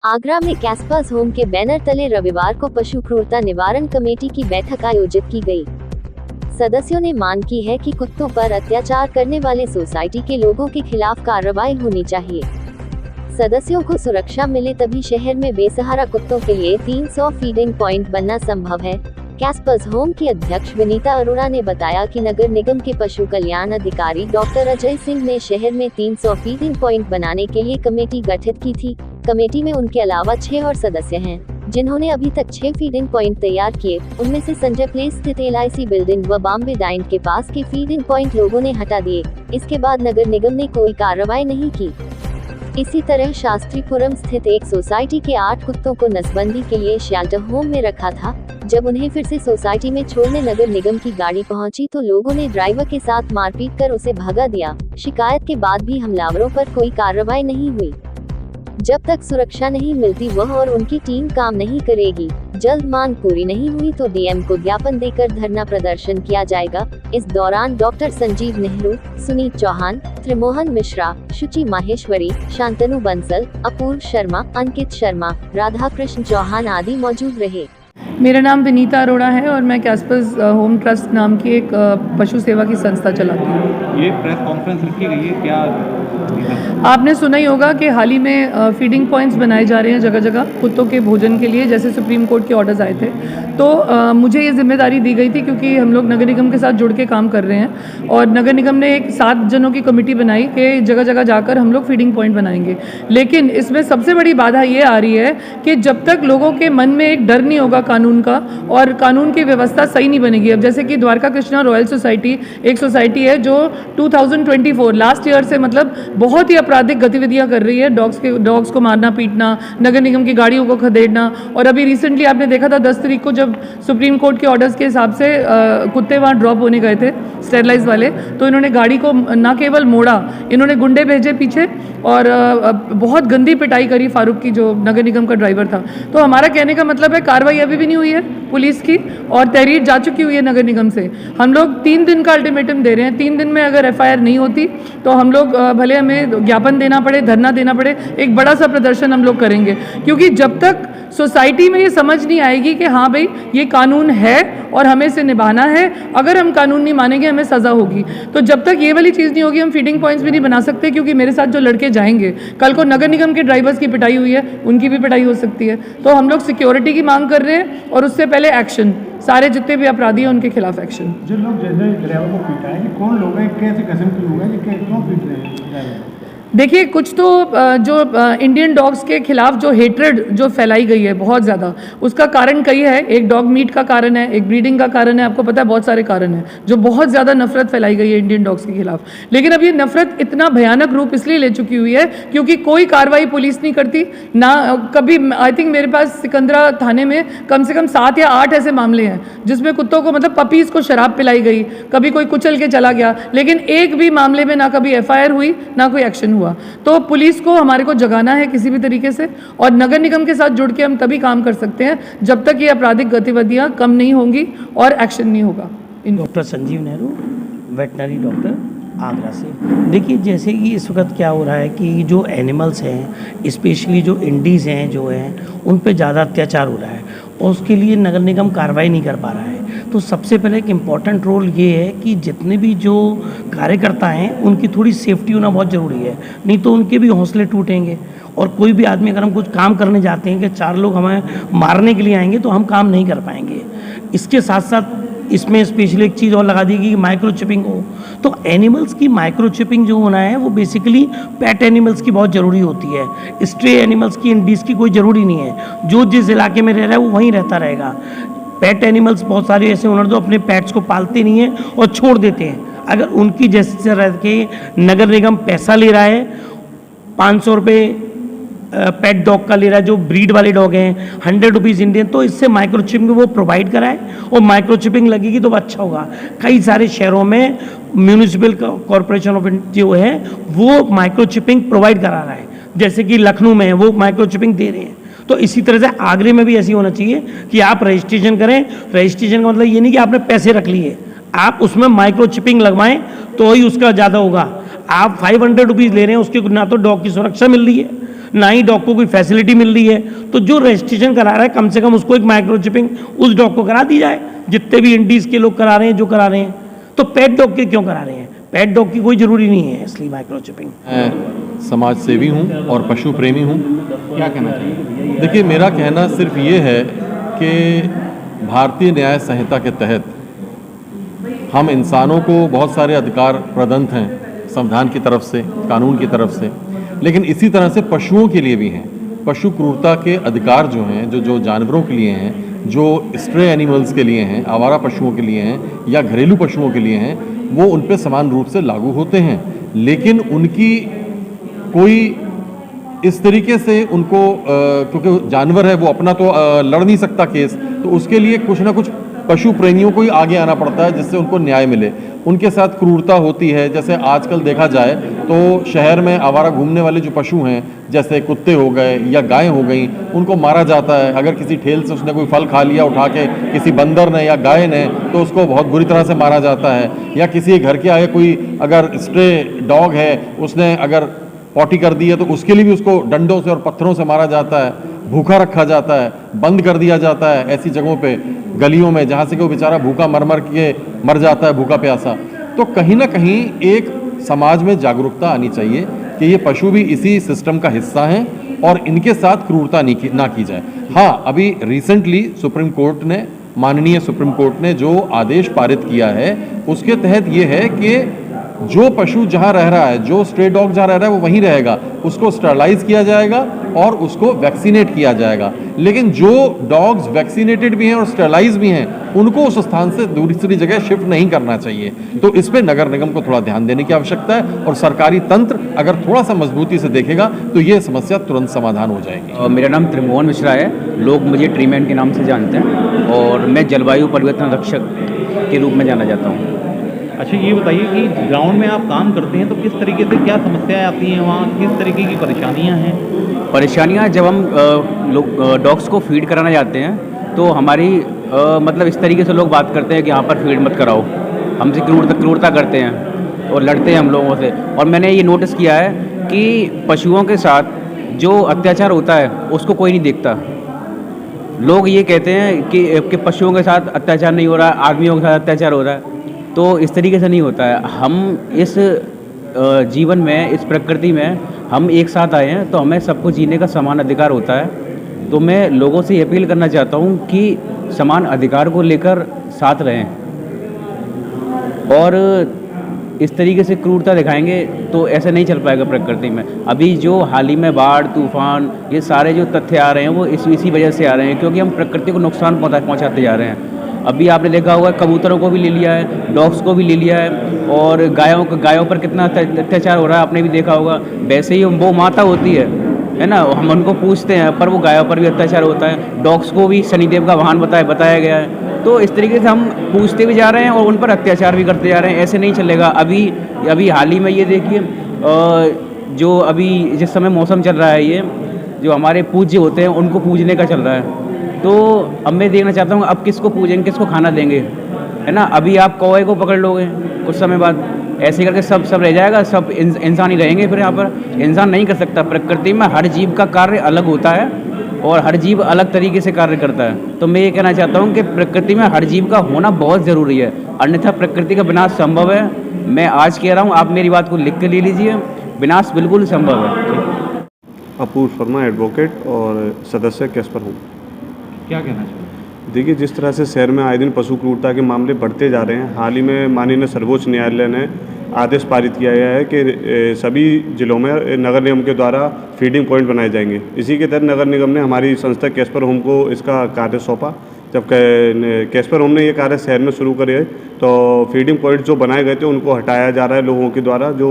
आगरा में कैस्पर्स होम के बैनर तले रविवार को पशु क्रूरता निवारण कमेटी की बैठक आयोजित की गई। सदस्यों ने मांग की है कि कुत्तों पर अत्याचार करने वाले सोसाइटी के लोगों के खिलाफ कार्रवाई होनी चाहिए। सदस्यों को सुरक्षा मिले तभी शहर में बेसहारा कुत्तों के लिए 300 फीडिंग पॉइंट बनना संभव है। कैस्पर्स होम की अध्यक्ष विनीता अरोड़ा ने बताया कि नगर निगम के पशु कल्याण अधिकारी डॉक्टर अजय सिंह ने शहर में 300 फीडिंग पॉइंट बनाने के लिए कमेटी गठित की थी। कमेटी में उनके अलावा 6 और सदस्य हैं, जिन्होंने अभी तक 6 फीडिंग पॉइंट तैयार किए। उनमें से संजय प्लेस स्थित LIC बिल्डिंग व बॉम्बे डाइंट के पास के फीडिंग पॉइंट लोगों ने हटा दिए। इसके बाद नगर निगम ने कोई कार्रवाई नहीं की। इसी तरह शास्त्रीपुरम स्थित एक सोसाइटी के 8 कुत्तों को नसबंदी के लिए शेल्टर होम में रखा था। जब उन्हें फिर से सोसाइटी में छोड़ने नगर निगम की गाड़ी पहुंची तो लोगों ने ड्राइवर के साथ मारपीट कर उसे भगा दिया। शिकायत के बाद भी हमलावरों पर कोई कार्रवाई नहीं हुई। जब तक सुरक्षा नहीं मिलती वह और उनकी टीम काम नहीं करेगी। जल्द मांग पूरी नहीं हुई तो DM को ज्ञापन देकर धरना प्रदर्शन किया जाएगा। इस दौरान डॉक्टर संजीव नेहरू, सुनीत चौहान, त्रिमोहन मिश्रा, शुचि माहेश्वरी, शांतनु बंसल, अपूर्व शर्मा, अंकित शर्मा, राधा कृष्ण चौहान आदि मौजूद रहे। मेरा नाम विनीता अरोड़ा है और मैं कैस्पर्स होम ट्रस्ट नाम की एक पशु सेवा की संस्था चलाती हूँ। ये प्रेस कॉन्फ्रेंस रखी गई है, क्या आपने सुना ही होगा कि हाल ही में फीडिंग पॉइंट्स बनाए जा रहे हैं जगह जगह कुत्तों के भोजन के लिए, जैसे सुप्रीम कोर्ट के ऑर्डर्स आए थे। तो मुझे ये जिम्मेदारी दी गई थी क्योंकि हम लोग नगर निगम के साथ जुड़ के काम कर रहे हैं और नगर निगम ने एक 7 जनों की कमेटी बनाई कि जगह जगह जाकर हम लोग फीडिंग पॉइंट बनाएंगे। लेकिन इसमें सबसे बड़ी बाधा ये आ रही है कि जब तक लोगों के मन में एक डर नहीं होगा कानून का और कानून की व्यवस्था सही नहीं बनेगी। अब जैसे कि द्वारका कृष्णा रॉयल सोसाइटी एक सोसाइटी है जो 2024 लास्ट ईयर से मतलब बहुत ही आपराधिक गतिविधियां कर रही है। डॉग्स को मारना पीटना, नगर निगम की गाड़ियों को खदेड़ना। और अभी रिसेंटली आपने देखा था 10 तारीख को जब सुप्रीम कोर्ट के ऑर्डर्स के हिसाब से कुत्ते वहाँ ड्रॉप होने गए थे स्टेरलाइज वाले, तो इन्होंने गाड़ी को ना केवल मोड़ा, इन्होंने गुंडे भेजे पीछे और बहुत गंदी पिटाई करी फारूक की जो नगर निगम का ड्राइवर था। तो हमारा कहने का मतलब है कार्रवाई अभी भी नहीं हुई है पुलिस की और तहरीर जा चुकी हुई है नगर निगम से। हम लोग 3 दिन का अल्टीमेटम दे रहे हैं। 3 दिन में अगर FIR नहीं होती तो हम लोग भले हमें ज्ञापन देना पड़े, धरना देना पड़े, एक बड़ा सा प्रदर्शन हम लोग करेंगे। क्योंकि जब तक सोसाइटी में ये समझ नहीं आएगी कि हाँ भाई ये कानून है और हमें इसे निभाना है, अगर हम कानून नहीं मानेंगे हमें सज़ा होगी, तो जब तक ये वाली चीज़ नहीं होगी हम फीडिंग पॉइंट्स भी नहीं बना सकते। क्योंकि मेरे साथ जो लड़के जाएंगे, कल को नगर निगम के ड्राइवर्स की पिटाई हुई है, उनकी भी पिटाई हो सकती है। तो हम लोग सिक्योरिटी की मांग कर रहे हैं और उससे पहले एक्शन, सारे जितने भी अपराधी हैं उनके खिलाफ एक्शन। जो लोग ड्राइवर को पीटा है, कौन लोग हैं, कैसे किस्म के लोग हैं, क्यों पीट रहे हैं ड्राइवर? देखिए, कुछ तो जो इंडियन डॉग्स के खिलाफ जो हेट्रेड जो फैलाई गई है बहुत ज़्यादा, उसका कारण कई है। एक डॉग मीट का कारण है, एक ब्रीडिंग का कारण है, आपको पता है बहुत सारे कारण हैं जो बहुत ज़्यादा नफरत फैलाई गई है इंडियन डॉग्स के खिलाफ। लेकिन अब ये नफरत इतना भयानक रूप इसलिए ले चुकी हुई है क्योंकि कोई कार्रवाई पुलिस नहीं करती ना कभी। आई थिंक मेरे पास सिकंदरा थाने में कम से कम 7 या 8 ऐसे मामले हैं जिसमें कुत्तों को मतलब पपीज़ को शराब पिलाई गई, कभी कोई कुचल के चला गया, लेकिन एक भी मामले में ना कभी FIR हुई ना कोई एक्शन हुआ। तो पुलिस को हमारे को जगाना है किसी भी तरीके से और नगर निगम के साथ जुड़ के हम तभी काम कर सकते हैं जब तक ये आपराधिक गतिविधियां कम नहीं होंगी और एक्शन नहीं होगा। Doctor Sanjeev Nehru, veterinary doctor, Agra से। देखिए, जैसे कि इस वक्त क्या हो रहा है कि जो एनिमल्स हैं, स्पेशली जो इंडीज़ हैं जो हैं, उन पे ज़्यादा अत्याचार हो रहा है और उसके लिए नगर निगम कार्रवाई नहीं कर पा रहा है। तो सबसे पहले एक इम्पॉर्टेंट रोल ये है कि जितने भी जो कार्यकर्ता हैं उनकी थोड़ी सेफ्टी होना बहुत ज़रूरी है, नहीं तो उनके भी हौसले टूटेंगे। और कोई भी आदमी अगर हम कुछ काम करने जाते हैं कि 4 लोग हमें मारने के लिए आएंगे तो हम काम नहीं कर पाएंगे। इसके साथ साथ इसमें स्पेशली एक चीज़ और लगा दी कि माइक्रो चिपिंग हो। तो एनिमल्स की माइक्रो चिपिंग जो होना है वो बेसिकली पेट एनिमल्स की बहुत ज़रूरी होती है। स्ट्रे एनिमल्स की, इंडीज़ की कोई ज़रूरी नहीं है। जो जिस इलाके में रह रहा है वो वहीं रहता रहेगा। पेट एनिमल्स बहुत सारे ऐसे ओनर जो अपने पेट्स को पालते नहीं हैं और छोड़ देते हैं। अगर उनकी जैसे रह के नगर निगम पैसा ले रहा है, 500 रुपये पेट डॉग का ले रहा है, जो ब्रीड वाले डॉग हैं 100 रुपीज़ इंडियन, तो इससे माइक्रोचिपिंग वो प्रोवाइड कराए और माइक्रोचिपिंग लगेगी तो अच्छा होगा। कई सारे शहरों में म्यूनिसिपल कॉरपोरेशन ऑफ इंडिया जो है वो माइक्रोचिपिंग प्रोवाइड करा रहा है, जैसे कि लखनऊ में वो माइक्रोचिपिंग दे रहे हैं। तो इसी तरह से आगरे में भी ऐसी होना चाहिए कि आप रजिस्ट्रेशन करें। रजिस्ट्रेशन का मतलब ये नहीं कि आपने पैसे रख लिए, आप उसमें माइक्रोचिपिंग लगवाएं तो ही उसका ज़्यादा होगा। आप 500 रुपीज़ ले रहे हैं, उसके ना तो डॉग की सुरक्षा मिल रही है, ना ही डॉग को कोई फैसिलिटी मिल रही है। तो जो रजिस्ट्रेशन करा रहा है कम से कम उसको एक माइक्रोचिपिंग उस डॉग को करा दी जाए, जितने भी इंडीज़ के लोग करा रहे हैं, जो करा रहे हैं। तो पेट डॉग के क्यों करा रहे हैं? पेट डॉग की कोई ज़रूरी नहीं है इसलिए माइक्रोचिपिंग। मैं समाज सेवी हूँ और पशु प्रेमी हूँ। क्या कहना चाहिए? देखिए, मेरा कहना सिर्फ ये है कि भारतीय न्याय संहिता के तहत हम इंसानों को बहुत सारे अधिकार प्रदत्त हैं संविधान की तरफ से, कानून की तरफ से, लेकिन इसी तरह से पशुओं के लिए भी हैं। पशु क्रूरता के अधिकार जो हैं, जो जानवरों के लिए हैं, जो स्ट्रे एनिमल्स के लिए हैं, आवारा पशुओं के लिए हैं या घरेलू पशुओं के लिए हैं, वो उन पे समान रूप से लागू होते हैं। लेकिन उनकी कोई इस तरीके से उनको क्योंकि जानवर है वो अपना तो लड़ नहीं सकता केस, तो उसके लिए कुछ ना कुछ पशु प्रेमियों को ही आगे आना पड़ता है जिससे उनको न्याय मिले। उनके साथ क्रूरता होती है, जैसे आजकल देखा जाए तो शहर में आवारा घूमने वाले जो पशु हैं, जैसे कुत्ते हो गए या गायें हो गई, उनको मारा जाता है। अगर किसी ठेल से उसने कोई फल खा लिया उठा के किसी बंदर ने या गाय ने, तो उसको बहुत बुरी तरह से मारा जाता है। या किसी घर के आगे कोई अगर स्ट्रे डॉग है, उसने अगर पॉटी कर दी है तो उसके लिए भी उसको डंडों से और पत्थरों से मारा जाता है, भूखा रखा जाता है, बंद कर दिया जाता है ऐसी जगहों पे, गलियों में, जहाँ से कि वो बेचारा भूखा मर के मर जाता है, भूखा प्यासा। तो कहीं ना कहीं एक समाज में जागरूकता आनी चाहिए कि ये पशु भी इसी सिस्टम का हिस्सा हैं और इनके साथ क्रूरता ना की जाए। हाँ, अभी रिसेंटली सुप्रीम कोर्ट ने, माननीय सुप्रीम कोर्ट ने जो आदेश पारित किया है उसके तहत ये है कि जो पशु जहाँ रह रहा है, जो स्ट्रे डॉग जहाँ रह रहा है वो वहीं रहेगा, उसको स्टरलाइज किया जाएगा और उसको वैक्सीनेट किया जाएगा। लेकिन जो डॉग्स वैक्सीनेटेड भी हैं और स्टरलाइज भी हैं, उनको उस स्थान से दूसरी जगह शिफ्ट नहीं करना चाहिए। तो इस पे नगर निगम को थोड़ा ध्यान देने की आवश्यकता है और सरकारी तंत्र अगर थोड़ा सा मजबूती से देखेगा तो ये समस्या तुरंत समाधान हो जाएगी। मेरा नाम त्रिभुवन मिश्रा है, लोग मुझे ट्रीमैन के नाम से जानते हैं और मैं जलवायु परिवर्तन रक्षक के रूप में जाना जाता हूँ। अच्छा, ये बताइए कि ग्राउंड में आप काम करते हैं तो किस तरीके से क्या समस्याएं आती हैं वहाँ, किस तरीके की परेशानियाँ हैं? परेशानियाँ, जब हम डॉग्स को फीड कराना जाते हैं तो हमारी मतलब इस तरीके से लोग बात करते हैं कि यहाँ पर फीड मत कराओ, हमसे क्रूरता करते हैं और लड़ते हैं हम लोगों से। और मैंने ये नोटिस किया है कि पशुओं के साथ जो अत्याचार होता है उसको कोई नहीं देखता। लोग ये कहते हैं कि पशुओं के साथ अत्याचार नहीं हो रहा, आदमियों के साथ अत्याचार हो रहा है, तो इस तरीके से नहीं होता है। हम इस जीवन में, इस प्रकृति में हम एक साथ आए हैं तो हमें सबको जीने का समान अधिकार होता है। तो मैं लोगों से अपील करना चाहता हूँ कि समान अधिकार को लेकर साथ रहें और इस तरीके से क्रूरता दिखाएंगे तो ऐसा नहीं चल पाएगा प्रकृति में। अभी जो हाल ही में बाढ़, तूफान, ये सारे जो तथ्य आ रहे हैं वो इसी वजह से आ रहे हैं क्योंकि हम प्रकृति को नुकसान पहुँचाते जा रहे हैं। अभी आपने देखा होगा कबूतरों को भी ले लिया है, डॉग्स को भी ले लिया है और गायों पर कितना अत्याचार हो रहा है आपने भी देखा होगा। वैसे ही वो माता होती है ना, हम उनको पूछते हैं पर वो गायों पर भी अत्याचार होता है। डॉग्स को भी शनिदेव का वाहन बताया गया है। तो इस तरीके से हम पूछते भी जा रहे हैं और उन पर अत्याचार भी करते जा रहे हैं। ऐसे नहीं चलेगा। अभी हाल ही में ये देखिए, जो अभी जिस समय मौसम चल रहा है, ये जो हमारे पूज्य होते हैं उनको पूजने का चल रहा है। तो अब मैं देखना चाहता हूँ अब किसको पूजेंगे, किसको खाना देंगे, है ना। अभी आप कौवे को पकड़ लोगे, कुछ समय बाद ऐसे करके सब रह जाएगा, सब इंसान ही रहेंगे। फिर यहाँ पर इंसान नहीं कर सकता। प्रकृति में हर जीव का कार्य अलग होता है और हर जीव अलग तरीके से कार्य करता है। तो मैं ये कहना चाहता हूँ कि प्रकृति में हर जीव का होना बहुत ज़रूरी है, अन्यथा प्रकृति का विनाश संभव है। मैं आज कह रहा हूँ, आप मेरी बात को लिख के ले लीजिए, विनाश बिल्कुल संभव है। अपूर्व शर्मा, एडवोकेट और सदस्य कैस्पर हूँ। क्या कहना चाहिए? देखिए, जिस तरह से शहर में आए दिन पशु क्रूरता के मामले बढ़ते जा रहे हैं, हाल ही में माननीय सर्वोच्च न्यायालय ने आदेश पारित किया गया है कि सभी जिलों में नगर निगम के द्वारा फीडिंग पॉइंट बनाए जाएंगे। इसी के तहत नगर निगम ने हमारी संस्था कैस्पर होम को इसका कार्य सौंपा। जब कैस्पर होम ने ये कार्य शहर में शुरू करे तो फीडिंग पॉइंट जो बनाए गए थे उनको हटाया जा रहा है लोगों के द्वारा जो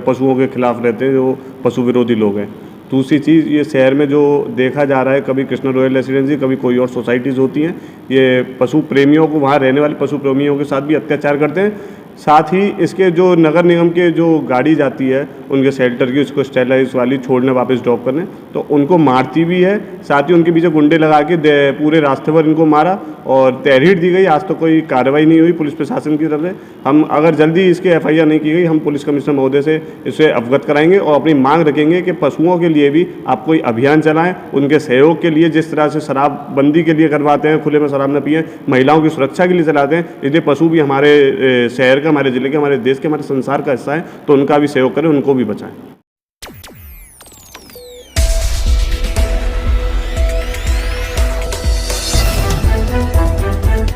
पशुओं के खिलाफ रहते हैं, जो पशु विरोधी लोग हैं। दूसरी चीज़, ये शहर में जो देखा जा रहा है, कभी कृष्णा रॉयल रेसिडेंसी, कभी कोई और सोसाइटीज़ होती हैं, ये पशु प्रेमियों को, वहाँ रहने वाले पशु प्रेमियों के साथ भी अत्याचार करते हैं। साथ ही इसके जो नगर निगम के जो गाड़ी जाती है उनके शेल्टर की, उसको स्टेलाइज वाली छोड़ने वापस ड्रॉप करने, तो उनको मारती भी है। साथ ही उनके पीछे गुंडे लगा के पूरे रास्ते पर इनको मारा और तहरीर दी गई। आज तो कोई कार्रवाई नहीं हुई पुलिस प्रशासन की तरफ से। हम अगर जल्दी इसके FIR नहीं की गई, हम पुलिस कमिश्नर महोदय से इसे अवगत कराएंगे और अपनी मांग रखेंगे कि पशुओं के लिए भी आप कोई अभियान चलाएं, उनके सहयोग के लिए। जिस तरह से शराबबंदी के लिए करवाते हैं, खुले में शराब न पिएं, महिलाओं की सुरक्षा के लिए चलाते हैं, इसलिए पशु भी हमारे शहर का, हमारे ज़िले के, हमारे देश के, हमारे संसार का हिस्सा है, तो उनका भी सहयोग करें, उनको भी बचाएं।